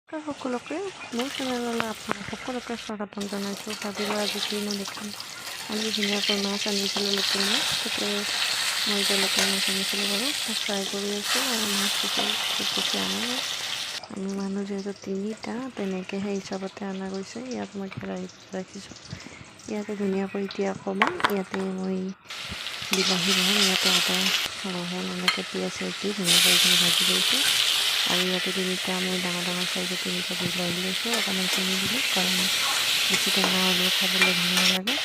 সকলোকে মোৰ চেনেললৈ আপোনালোক সকলোকে স্বাগতম জনাইছোঁ। ভাবিলোঁ আজি কিনো দেখাম। আজি ধুনীয়াকৈ মাছ আনিছিলোঁ লোকেল মাছ। তাতে মই যে লোকেল মাছ আনিছিলোঁ বাৰু ফ্ৰাই কৰি আছোঁ আৰু মাছ খুব বেছি আনা নাই। আমি মানুহ যিহেতু তিনিটা তেনেকৈ সেই হিচাপতে অনা গৈছে। ইয়াত মই কেৰাহীত ৰাখিছোঁ। ইয়াতে ধুনীয়াকৈ এতিয়া অকণমান ইয়াতে মই বিলাহী বহাম। ইয়াতে আদা ৰহুন এনেকৈ পিঁয়াজ দি ধুনীয়াকৈ এইখিনি ভাজি লৈছোঁ। আৰু ইয়াতে তিনিটা মই ডাঙৰ চাইজৰ তিনিটা বিলাহী লৈছোঁ। অকণমান চিনি দিলোঁ কাৰণ বেছি টেঙা হ'লেও খাবলৈ ভাল নালাগে।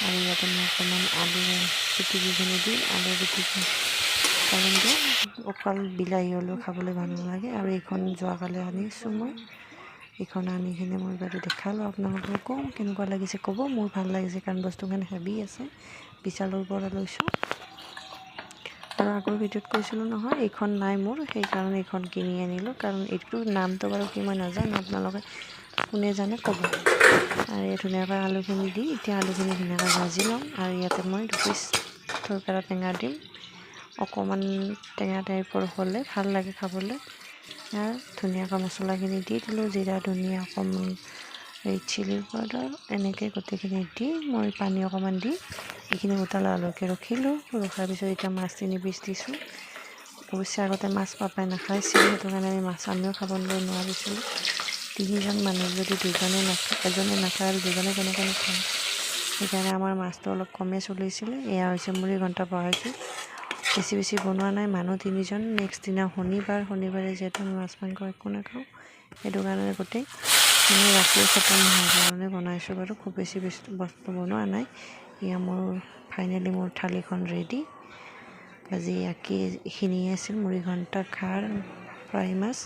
আৰু ইয়াতে মই অকণমান আলু পিটিকিখিনি দি আলু পিটিকি কাৰণ দিওঁ অকল বিলাহী হ'লেও খাবলৈ ভাল নালাগে। আৰু এইখন যোৱাকালি আনিছোঁ মই। এইখন আনি কিনে মই বাৰু দেখালোঁ আপোনালোককো কেনেকুৱা লাগিছে ক'ব। মোৰ ভাল লাগিছে কাৰণ বস্তুখিনি হেভি আছে। বিশালৰ পৰা লৈছোঁ। আৰু আগৰ ভিডিঅ'ত কৈছিলোঁ নহয় এইখন নাই মোৰ, সেইকাৰণে এইখন কিনি আনিলোঁ। কাৰণ এইটোৰ নামটো বাৰু কি মই নাজানো, আপোনালোকে কোনে জানে ক'ব। আৰু এই ধুনীয়াকৈ আলুখিনি দি এতিয়া আলুখিনি ধুনীয়াকৈ ভাজি ল'ম। আৰু ইয়াতে মই দুপিচ থৰকাৰা টেঙা দিম। অকণমান টেঙা টাইপৰ হ'লে ভাল লাগে খাবলৈ। ধুনীয়াকৈ মছলাখিনি দি দিলোঁ, জিৰা ধনিয়া অকণমান এই চিলি পাউডাৰ এনেকৈ গোটেইখিনি দি মই পানী অকণমান দি এইখিনি উতলালৈকে ৰখিলোঁ। ৰখাৰ পিছত এতিয়া মাছ 3 পিচ দিছোঁ। অৱশ্যে আগতে মাছ পাপাই নাখাইছিল, সেইটো কাৰণে আমি মাছ আমিও খাবলৈ নোৱাৰিছিলোঁ। 3জন মানুহ যদি এজনে নাখায় আৰু দুজনে কেনেকৈ খায়। সেইকাৰণে আমাৰ মাছটো অলপ কমেই চলিছিলে। এয়া হৈছে মুড়ি ঘণ্টা বহাইছোঁ। বেছি বনোৱা নাই, মানুহ 3জন। নেক্সট দিনা শনিবাৰে যিহেতু আমি মাছ মাংস একো নাখাওঁ, সেইটো কাৰণে গোটেই মানে ৰাতিও খতম নোহোৱাৰ কাৰণে বনাইছোঁ বাৰু। খুব বেছি বস্তু বনোৱা নাই। এয়া ফাইনেলি মোৰ থালিখন ৰেডি। আজি এইখিনিয়ে আছিল মুড়ি ঘণ্টা, খাৰ, ফ্ৰাই মাছ।